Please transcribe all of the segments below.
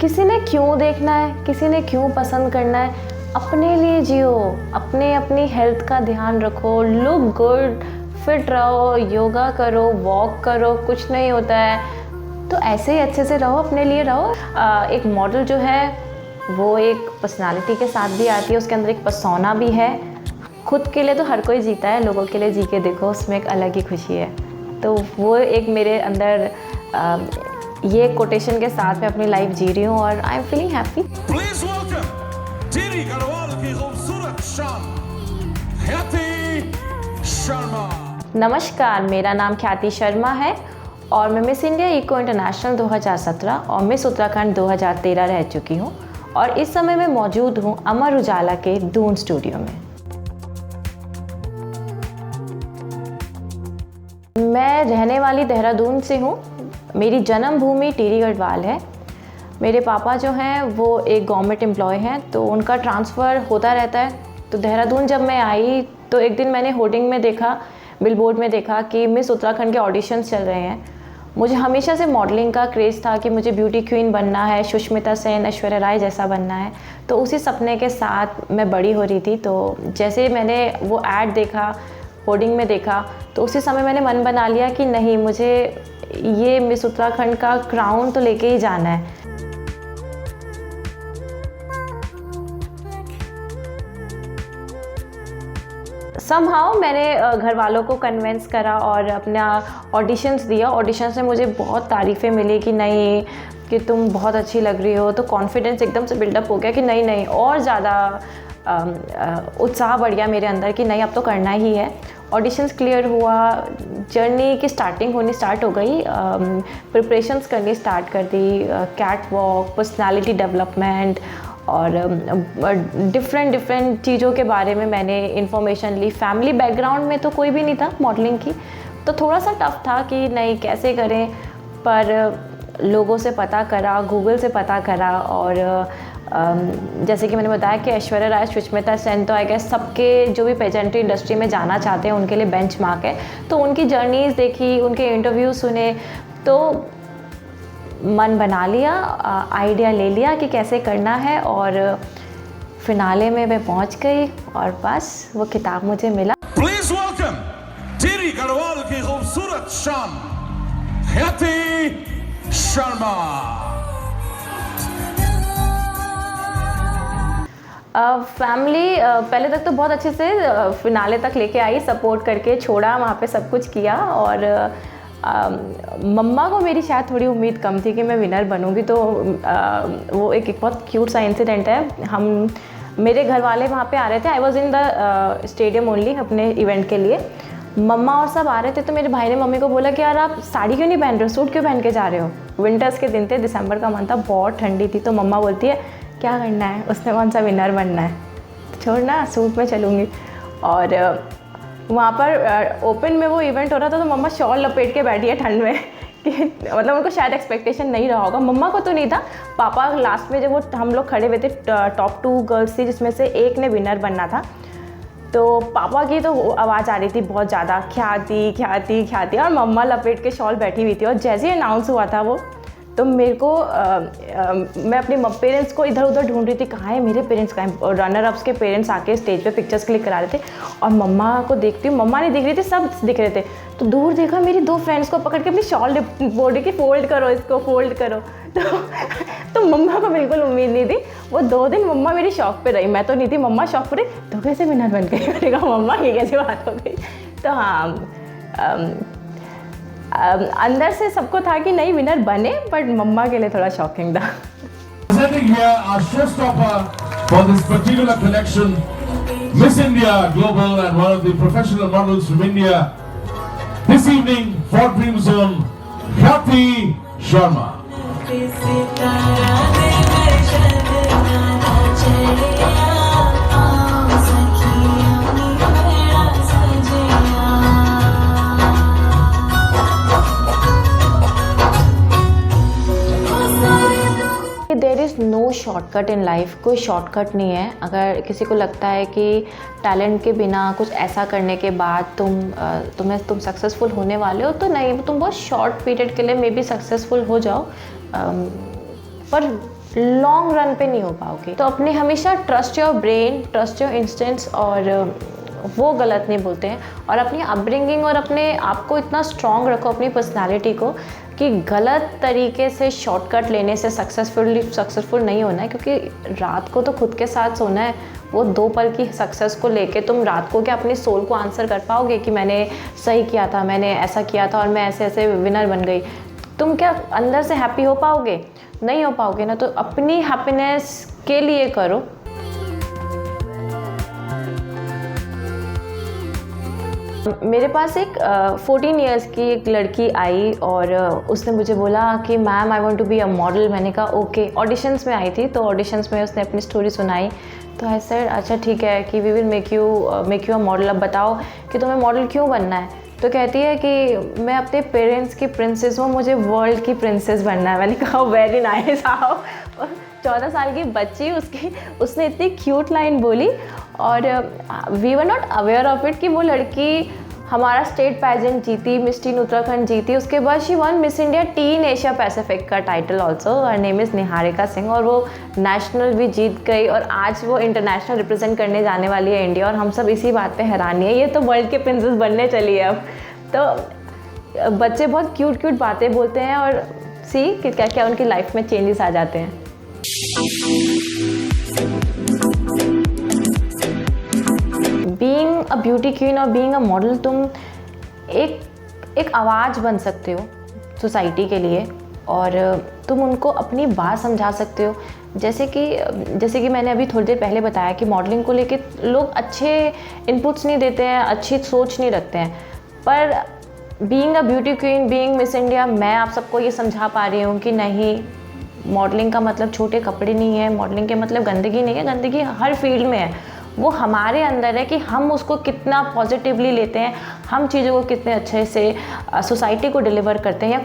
किसी ने क्यों देखना है, किसी ने क्यों पसंद करना है। अपने लिए जियो, अपनी हेल्थ का ध्यान रखो, लुक गुड, फिट रहो, योगा करो, वॉक करो, कुछ नहीं होता है तो ऐसे ही अच्छे से रहो, अपने लिए रहो। एक मॉडल जो है वो एक पर्सनालिटी के साथ भी आती है, उसके अंदर एक पर्सोना भी है। खुद के लिए तो हर कोई जीता है, लोगों के लिए जी के देखो, उसमें एक अलग ही खुशी है। तो वो एक मेरे अंदर ये कोटेशन के साथ मैं अपनी लाइफ जी रही हूँ और I am feeling happy. Please welcome teary Garhwal की खूबसूरत शान ख्याति शर्मा। नमस्कार, मेरा नाम ख्याति शर्मा है और मैं मिस इंडिया इको इंटरनेशनल 2017 और मिस उत्तराखंड 2013 रह चुकी हूँ और इस समय मैं मौजूद हूँ अमर उजाला के दून स्टूडियो में। मैं रहने वाली देहरादून से हूँ। मेरी जन्मभूमि टिहरी गढ़वाल है। मेरे पापा जो हैं वो एक गवर्नमेंट एम्प्लॉय हैं, तो उनका ट्रांसफ़र होता रहता है। तो देहरादून जब मैं आई तो एक दिन मैंने होर्डिंग में देखा, बिलबोर्ड में देखा कि मिस उत्तराखंड के ऑडिशंस चल रहे हैं। मुझे हमेशा से मॉडलिंग का क्रेज़ था कि मुझे ब्यूटी क्वीन बनना है, सुष्मिता सेन, ऐश्वर्या राय जैसा बनना है। तो उसी सपने के साथ मैं बड़ी हो रही थी। तो जैसे मैंने वो ऐड देखा, होर्डिंग में देखा, तो उसी समय मैंने मन बना लिया कि नहीं, मुझे ये मिस उत्तराखंड का क्राउन तो लेके ही जाना है। समहाउ मैंने घर वालों को कन्विंस करा और अपना ऑडिशंस दिया। ऑडिशंस में मुझे बहुत तारीफ़ें मिली कि नहीं, कि तुम बहुत अच्छी लग रही हो। तो कॉन्फिडेंस एकदम से बिल्डअप हो गया कि नहीं और ज़्यादा उत्साह बढ़ गया मेरे अंदर कि नहीं, अब तो करना ही है। ऑडिशंस क्लियर हुआ, जर्नी की स्टार्टिंग होनी स्टार्ट हो गई, प्रिपरेशंस करनी स्टार्ट कर दी, कैट वॉक, पर्सनालिटी डेवलपमेंट और डिफरेंट चीज़ों के बारे में मैंने इन्फॉर्मेशन ली। फैमिली बैकग्राउंड में तो कोई भी नहीं था मॉडलिंग की, तो थोड़ा सा टफ था कि नहीं कैसे करें, पर लोगों से पता करा, गूगल से पता करा और जैसे कि मैंने बताया कि ऐश्वर्या राय, सुष्मिता सेन तो आई गेस सबके जो भी पेजेंट्री इंडस्ट्री में जाना चाहते हैं उनके लिए बेंचमार्क है। तो उनकी जर्नीज़ देखी, उनके इंटरव्यू सुने, तो मन बना लिया, आइडिया ले लिया कि कैसे करना है और फिनाले में मैं पहुंच गई और बस वो किताब मुझे मिला। प्लीज वेलकम टीरी गढ़वाल की खूबसूरत शान ख्याति शर्मा। फैमिली पहले तक तो बहुत अच्छे से फिनाले तक लेके आई, सपोर्ट करके छोड़ा, वहाँ पे सब कुछ किया। और मम्मा को मेरी शायद थोड़ी उम्मीद कम थी कि मैं विनर बनूंगी। तो वो एक बहुत क्यूट सा इंसिडेंट है। मेरे घर वाले वहाँ पे आ रहे थे, I was in the stadium only अपने इवेंट के लिए। मम्मा और सब आ रहे थे, तो मेरे भाई ने मम्मी को बोला कि यार आप साड़ी क्यों नहीं पहन रहे हो, सूट क्यों पहन के जा रहे हो। विंटर्स के दिन थे, दिसंबर का मंथ था, बहुत ठंडी थी। तो मम्मा बोलती है क्या करना है, उसने कौन सा विनर बनना है, छोड़ना, सूट में चलूँगी। और वहाँ पर ओपन में वो इवेंट हो रहा था, तो मम्मा शॉल लपेट के बैठी है ठंड में कि मतलब उनको शायद एक्सपेक्टेशन नहीं रहा होगा। मम्मा को तो नहीं था, पापा लास्ट में जब वो हम लोग खड़े हुए थे, टॉप 2 गर्ल्स थी जिसमें से एक ने विनर बनना था। तो पापा की तो आवाज़ आ रही थी बहुत ज़्यादा, ख्याति ख्याति ख्याति, और मम्मा लपेट के शॉल बैठी हुई थी। और जैसे ही अनाउंस हुआ था वो, तो मेरे को मैं अपने पेरेंट्स को इधर उधर ढूंढ रही थी, कहाँ है मेरे पेरेंट्स, कहाँ है। रनर अप्स के पेरेंट्स आके स्टेज पे पिक्चर्स क्लिक करा रहे थे और मम्मा को देखती हूँ, मम्मा नहीं दिख रही थी, सब दिख रहे थे। तो दूर देखा मेरी 2 फ्रेंड्स को पकड़ के अपनी शॉल बोली कि फोल्ड करो, इसको फोल्ड करो। तो मम्मा को बिल्कुल उम्मीद नहीं थी। वो 2 दिन मम्मा मेरी शौक पे रही, मैं तो नहीं थी। मम्मा शौक पे रही, तो कैसे विनर बन गई। मैंने कहा मम्मा ये कैसी बात हो गई। तो हाँ, अंदर से सबको था कि नहीं विनर बने, बट मम्मा के लिए थोड़ा शॉकिंग था। Presenting here our showstopper for this particular collection, Miss India Global and one of the professional models from India. This evening, for Dream Zone, Khyati Sharma. There is no shortcut in life, कोई shortcut नहीं है। अगर किसी को लगता है कि talent के बिना कुछ ऐसा करने के बाद तुम सक्सेसफुल होने वाले हो, तो नहीं, तुम बहुत शॉर्ट पीरियड के लिए मे बी सक्सेसफुल हो जाओ, पर लॉन्ग रन पे नहीं हो पाओगे। तो अपने हमेशा trust your brain, trust your instincts, और वो गलत नहीं बोलते हैं। और अपनी अपब्रिंगिंग और अपने आप को इतना स्ट्रॉन्ग रखो, अपनी पर्सनालिटी को, कि गलत तरीके से शॉर्टकट लेने से सक्सेसफुल नहीं होना है। क्योंकि रात को तो खुद के साथ सोना है। वो 2 पल की सक्सेस को लेके तुम रात को क्या अपने सोल को आंसर कर पाओगे कि मैंने सही किया था, मैंने ऐसा किया था और मैं ऐसे ऐसे विनर बन गई? तुम क्या अंदर से हैप्पी हो पाओगे? नहीं हो पाओगे ना। तो अपनी हैप्पीनेस के लिए करो। मेरे पास एक 14 इयर्स की एक लड़की आई और उसने मुझे बोला कि ma'am I want to be a model. मैंने कहा ओके। ऑडिशंस में आई थी, तो ऑडिशंस में उसने अपनी स्टोरी सुनाई। तो आई सेड अच्छा ठीक है कि we will make you a model. अब बताओ कि तुम्हें मॉडल क्यों बनना है? तो कहती है कि मैं अपने पेरेंट्स की प्रिंसेस हूँ, मुझे वर्ल्ड की प्रिंसेस बनना है। मैंने कहा वेरी नाइस। आओ। 14 साल की बच्ची, उसने इतनी क्यूट लाइन बोली और we were not aware of it कि वो लड़की हमारा स्टेट पैजेंट जीती, मिस टीन उत्तराखंड जीती। उसके बाद she won Miss India Teen Asia Pacific का title also. Her name is Niharika Singh, और वो नेशनल भी जीत गई और आज वो इंटरनेशनल रिप्रेजेंट करने जाने वाली है इंडिया। और हम सब इसी बात पे हैरान है, ये तो वर्ल्ड के प्रिंसेस बनने चली है अब। तो बच्चे बहुत क्यूट बातें बोलते हैं और सी कि क्या क्या उनकी लाइफ में चेंजेस आ जाते हैं। बीइंग अ ब्यूटी क्वीन और बीइंग अ मॉडल, तुम एक आवाज़ बन सकते हो सोसाइटी के लिए और तुम उनको अपनी बात समझा सकते हो। जैसे कि मैंने अभी थोड़ी देर पहले बताया कि मॉडलिंग को लेके लोग अच्छे इनपुट्स नहीं देते हैं, अच्छी सोच नहीं रखते हैं। पर being a beauty queen, being miss India, मैं आप सबको ये समझा पा रही हूँ कि नहीं, मॉडलिंग का मतलब छोटे कपड़े नहीं है, मॉडलिंग के मतलब गंदगी नहीं है। गंदगी हर फील्ड में है, वो हमारे अंदर है कि हम उसको कितना पॉजिटिवली लेते हैं, हम चीज़ों को कितने अच्छे से सोसाइटी को डिलीवर करते हैं या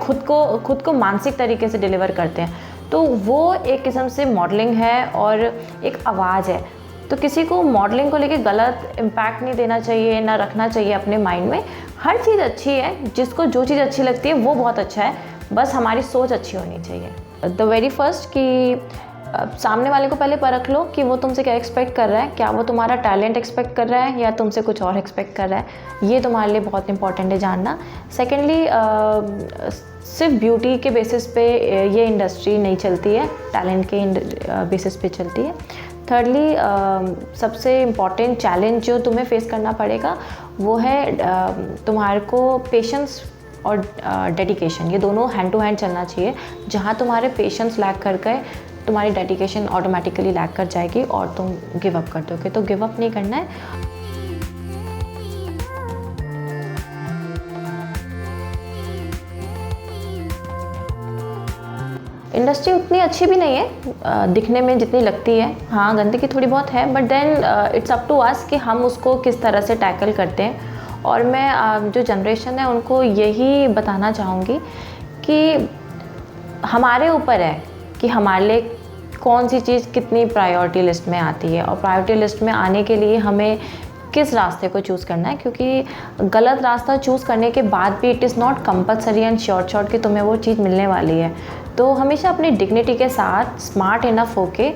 खुद को मानसिक तरीके से डिलीवर करते हैं। तो वो एक किस्म से मॉडलिंग है और एक आवाज़ है। तो किसी को मॉडलिंग को लेके गलत इम्पैक्ट नहीं देना चाहिए, ना रखना चाहिए अपने माइंड में। हर चीज़ अच्छी है, जिसको जो चीज़ अच्छी लगती है वो बहुत अच्छा है, बस हमारी सोच अच्छी होनी चाहिए। द वेरी फर्स्ट कि सामने वाले को पहले परख लो कि वो तुमसे क्या एक्सपेक्ट कर रहा है। क्या वो तुम्हारा टैलेंट एक्सपेक्ट कर रहा है या तुमसे कुछ और एक्सपेक्ट कर रहा है? ये तुम्हारे लिए बहुत इंपॉर्टेंट है जानना। सेकेंडली, सिर्फ ब्यूटी के बेसिस पे ये इंडस्ट्री नहीं चलती है, टैलेंट के बेसिस पे चलती है। थर्डली, सबसे इम्पॉर्टेंट चैलेंज जो तुम्हें फेस करना पड़ेगा वो है तुम्हारे को पेशेंस और डेडिकेशन। ये दोनों हैंड टू हैंड चलना चाहिए। जहाँ तुम्हारे पेशेंस लैक कर गए, तुम्हारी डेडिकेशन ऑटोमेटिकली लैक कर जाएगी और तुम गिव अप कर दोगे। तो गिव अप नहीं करना है। इंडस्ट्री उतनी अच्छी भी नहीं है दिखने में जितनी लगती है। हाँ, गंदगी थोड़ी बहुत है, but then it's up to us कि हम उसको किस तरह से टैकल करते हैं। और मैं जो जनरेशन है उनको यही बताना चाहूँगी कि हमारे ऊपर है कि हमारे लिए कौन सी चीज़ कितनी प्रायोरिटी लिस्ट में आती है, और प्रायोरिटी लिस्ट में आने के लिए हमें किस रास्ते को चूज़ करना है। क्योंकि गलत रास्ता चूज़ करने के बाद भी it is not compulsory and short कि तुम्हें वो चीज़ मिलने वाली है। तो हमेशा अपनी डिग्निटी के साथ स्मार्ट इनफ होके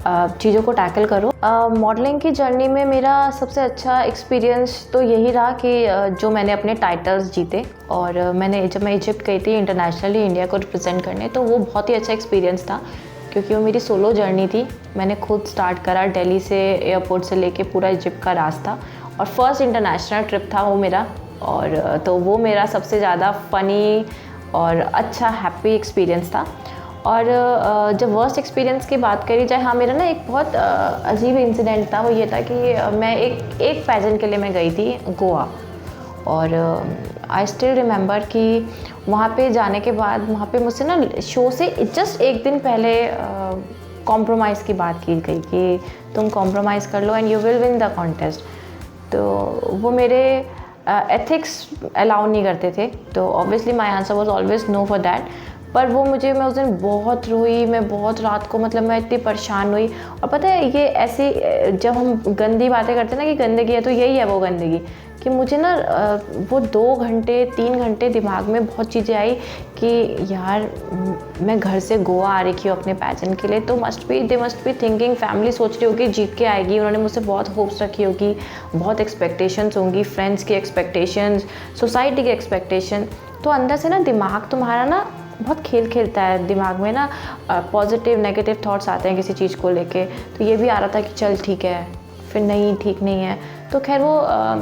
चीज़ों को टैकल करो। मॉडलिंग की जर्नी में मेरा सबसे अच्छा एक्सपीरियंस तो यही रहा कि जो मैंने अपने टाइटल्स जीते, और जब मैं इजिप्ट गई थी इंटरनेशनली इंडिया को रिप्रेजेंट करने, तो वो बहुत ही अच्छा एक्सपीरियंस था क्योंकि वो मेरी सोलो जर्नी थी। मैंने खुद स्टार्ट करा दिल्ली से, एयरपोर्ट से लेके पूरा इजिप्ट का रास्ता, और फर्स्ट इंटरनेशनल ट्रिप था वो मेरा। और तो वो मेरा सबसे ज़्यादा फ़नी और अच्छा हैप्पी एक्सपीरियंस था। और जब वर्स्ट एक्सपीरियंस की बात करी जाए, हाँ, मेरा ना एक बहुत अजीब इंसिडेंट था। वो ये था कि मैं एक पैजेंट के लिए मैं गई थी गोवा, और आई स्टिल रिमेंबर कि वहाँ पे जाने के बाद वहाँ पे मुझसे ना शो से जस्ट एक दिन पहले कॉम्प्रोमाइज़ की बात की गई कि तुम कॉम्प्रोमाइज़ कर लो and you will win the contest. तो वो मेरे एथिक्स अलाउ नहीं करते थे, तो obviously my answer was always no for that. पर वो मुझे, मैं उस दिन बहुत रोई, मैं बहुत रात को, मतलब मैं इतनी परेशान हुई। और पता है ये ऐसी, जब हम गंदी बातें करते हैं ना कि गंदगी है, तो यही है वो गंदगी, कि मुझे ना वो 2 घंटे 3 घंटे दिमाग में बहुत चीज़ें आई कि यार मैं घर से गोवा आ रही हूँ अपने पैजन के लिए, तो they must be thinking, family सोच रही होगी जीत के आएगी, उन्होंने मुझसे बहुत होप्स रखी होगी, बहुत एक्सपेक्टेशंस होंगी, फ्रेंड्स की एक्सपेक्टेशंस, सोसाइटी की एक्सपेक्टेशन। तो अंदर से ना दिमाग तुम्हारा ना बहुत खेल खेलता है, दिमाग में ना पॉजिटिव नेगेटिव थॉट्स आते हैं किसी चीज़ को लेके। तो ये भी आ रहा था कि चल ठीक है, फिर नहीं, ठीक नहीं है। तो खैर वो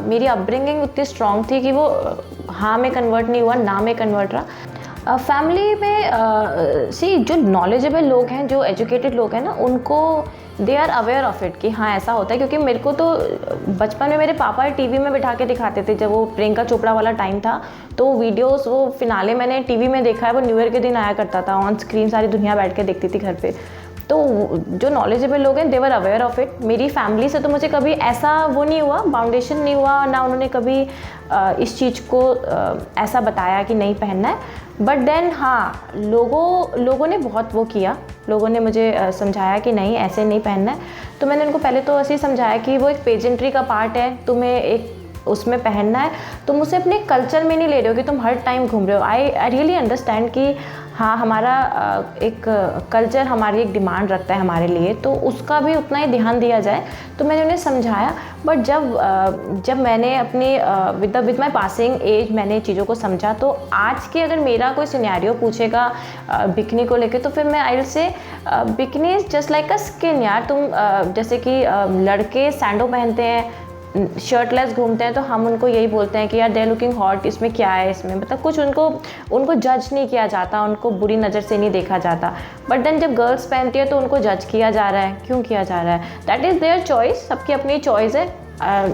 मेरी अपब्रिंगिंग उतनी स्ट्रॉन्ग थी कि वो हाँ में कन्वर्ट नहीं हुआ, ना में कन्वर्ट रहा। फैमिली में जो नॉलेजेबल लोग हैं, जो एजुकेटेड लोग हैं ना, उनको they are aware of it कि हाँ ऐसा होता है। क्योंकि मेरे को तो बचपन में मेरे पापा टीवी में बिठा के दिखाते थे, जब वो प्रियंका चोपड़ा वाला टाइम था, तो वीडियोस, वो फिनाले मैंने टीवी में देखा है, वो न्यू ईयर के दिन आया करता था ऑन स्क्रीन, सारी दुनिया बैठ के देखती थी घर पे। तो जो नॉलेजेबल लोग हैं, दे वर अवेयर ऑफ इट। मेरी फैमिली से तो मुझे कभी ऐसा वो नहीं हुआ, बाउंडेशन नहीं हुआ, ना उन्होंने कभी इस चीज़ को ऐसा बताया कि नहीं पहनना है। बट देन हाँ, लोगों ने बहुत वो किया, लोगों ने मुझे समझाया कि नहीं ऐसे नहीं पहनना है। तो मैंने उनको पहले तो ऐसे ही समझाया कि वो एक पेजेंट्री का पार्ट है, तुम्हें एक उसमें पहनना है, तुम उसे अपने कल्चर में नहीं ले रहे हो कि तुम हर टाइम घूम रहे हो। आई रियली अंडरस्टैंड कि हाँ हमारा एक कल्चर हमारी एक डिमांड रखता है हमारे लिए, तो उसका भी उतना ही ध्यान दिया जाए। तो मैंने उन्हें समझाया। बट जब मैंने अपनी विद माई पासिंग एज मैंने चीज़ों को समझा, तो आज के अगर मेरा कोई सिनेरियो पूछेगा बिकनी को लेके, तो फिर मैं I will say bikini is just like a skin यार। तुम जैसे कि लड़के सैंडो पहनते हैं, शर्टलेस घूमते हैं, तो हम उनको यही बोलते हैं कि यार दे लुकिंग हॉट, इसमें क्या है, इसमें मतलब कुछ उनको जज नहीं किया जाता, उनको बुरी नज़र से नहीं देखा जाता। बट देन जब गर्ल्स पहनती है तो उनको जज किया जा रहा है। क्यों किया जा रहा है? दैट इज़ देयर चॉइस, सबकी अपनी चॉइस है।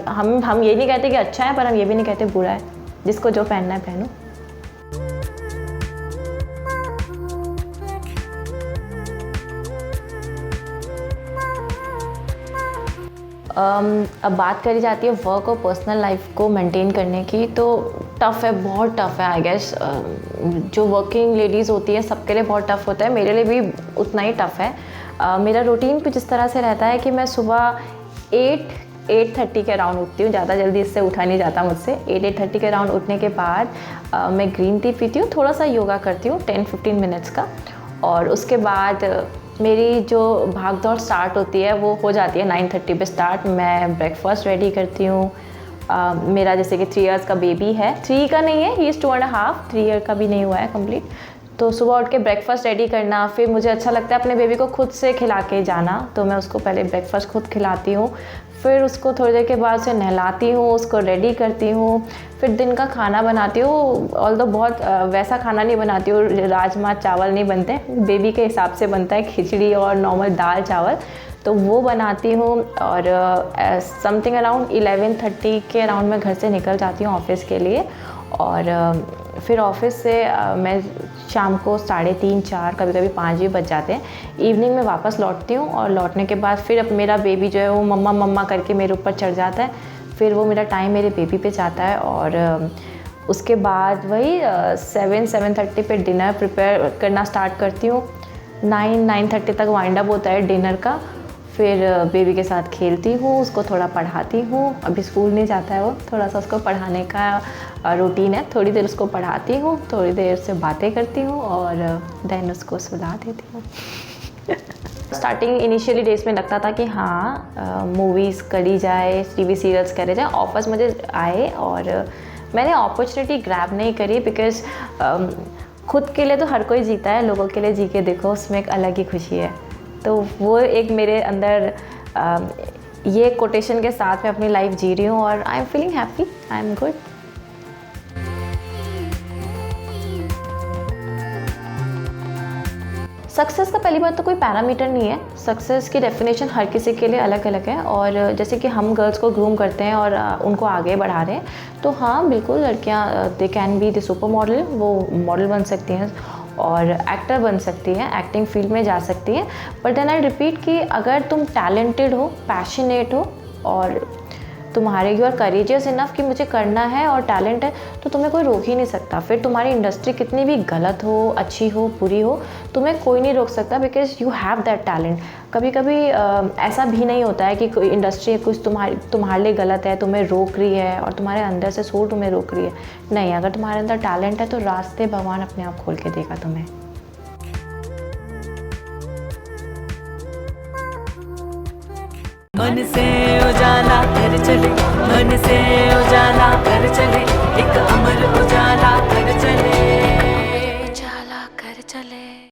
हम ये नहीं कहते कि अच्छा है, पर हम ये भी नहीं कहते बुरा है। जिसको जो पहनना है पहनो। अब बात करी जाती है वर्क और पर्सनल लाइफ को मेंटेन करने की, तो टफ़ है, बहुत टफ़ है। आई गेस जो वर्किंग लेडीज़ होती है सबके लिए बहुत टफ़ होता है, मेरे लिए भी उतना ही टफ़ है। मेरा रूटीन कुछ इस तरह से रहता है कि मैं सुबह 8:30 के अराउंड उठती हूँ, ज़्यादा जल्दी इससे उठा नहीं जाता मुझसे। 8:30 के अराउंड उठने के बाद मैं ग्रीन टी पीती हूँ, थोड़ा सा योगा करती हूँ 10-15 मिनट्स का, और उसके बाद मेरी जो भाग दौड़ स्टार्ट होती है वो हो जाती है 9:30 पे स्टार्ट। मैं ब्रेकफास्ट रेडी करती हूँ। मेरा जैसे कि 3 इयर्स का बेबी है, 3 का नहीं है, ही इज़ 2.5, 3 ईयर का भी नहीं हुआ है कंप्लीट। तो सुबह उठ के ब्रेकफास्ट रेडी करना, फिर मुझे अच्छा लगता है अपने बेबी को खुद से खिला के जाना, तो मैं उसको पहले ब्रेकफास्ट खुद खिलाती हूँ, फिर उसको थोड़ी देर के बाद उसे नहलाती हूँ, उसको रेडी करती हूँ, फिर दिन का खाना बनाती हूँ। ऑल्दो बहुत वैसा खाना नहीं बनाती हूँ, राजमा चावल नहीं बनते, बेबी के हिसाब से बनता है, खिचड़ी और नॉर्मल दाल चावल, तो वो बनाती हूँ। और समथिंग अराउंड 11:30 के अराउंड मैं घर से निकल जाती हूँ ऑफिस के लिए, और फिर ऑफिस से मैं शाम को 3:30-4, कभी कभी 5 भी बज जाते हैं। इवनिंग में वापस लौटती हूँ, और लौटने के बाद फिर अब मेरा बेबी जो है वो मम्मा मम्मा करके मेरे ऊपर चढ़ जाता है, फिर वो मेरा टाइम मेरे बेबी पे जाता है। और उसके बाद वही 7-7:30 पे डिनर प्रिपेयर करना स्टार्ट करती हूँ। 9-9:30 तक वाइंड अप होता है डिनर का। फिर बेबी के साथ खेलती हूँ, उसको थोड़ा पढ़ाती हूँ, अभी स्कूल नहीं जाता है वो, थोड़ा सा उसको पढ़ाने का रूटीन है, थोड़ी देर उसको पढ़ाती हूँ, थोड़ी देर से बातें करती हूँ, और देन उसको सुला देती हूँ। स्टार्टिंग इनिशियली डेज में लगता था कि हाँ मूवीज़ करी जाए, टीवी सीरियल्स करे जाए, ऑफर्स मुझे आए, और मैंने अपॉर्चुनिटी ग्रैब नहीं करी, बिकॉज़ खुद के लिए तो हर कोई जीता है, लोगों के लिए जी के देखो, उसमें एक अलग ही खुशी है। तो वो एक मेरे अंदर ये कोटेशन के साथ मैं अपनी लाइफ जी रही हूँ, और I am feeling happy, I am good. Success का पहली बात तो कोई पैरामीटर नहीं है, सक्सेस की डेफिनेशन हर किसी के लिए अलग अलग है। और जैसे कि हम गर्ल्स को ग्रूम करते हैं और उनको आगे बढ़ा रहे हैं, तो हाँ बिल्कुल लड़कियाँ they can be the super model, वो मॉडल बन सकती हैं और एक्टर बन सकती है, एक्टिंग फील्ड में जा सकती है। बट देन आई रिपीट कि अगर तुम टैलेंटेड हो, पैशनेट हो, और तुम्हारे यू आर करेजियस इनफ कि मुझे करना है और टैलेंट है, तो तुम्हें कोई रोक ही नहीं सकता। फिर तुम्हारी इंडस्ट्री कितनी भी गलत हो, अच्छी हो, बुरी हो, तुम्हें कोई नहीं रोक सकता, because you have that talent. कभी कभी ऐसा भी नहीं होता है कि कोई इंडस्ट्री कुछ तुम्हारे लिए गलत है, तुम्हें रोक रही है और तुम्हारे अंदर से सोल तुम्हें रोक रही है। नहीं, अगर तुम्हारे अंदर टैलेंट है तो रास्ते भगवान अपने आप खोल के देगा तुम्हें। मन से उजाला कर चले, मन से उजाला कर चले।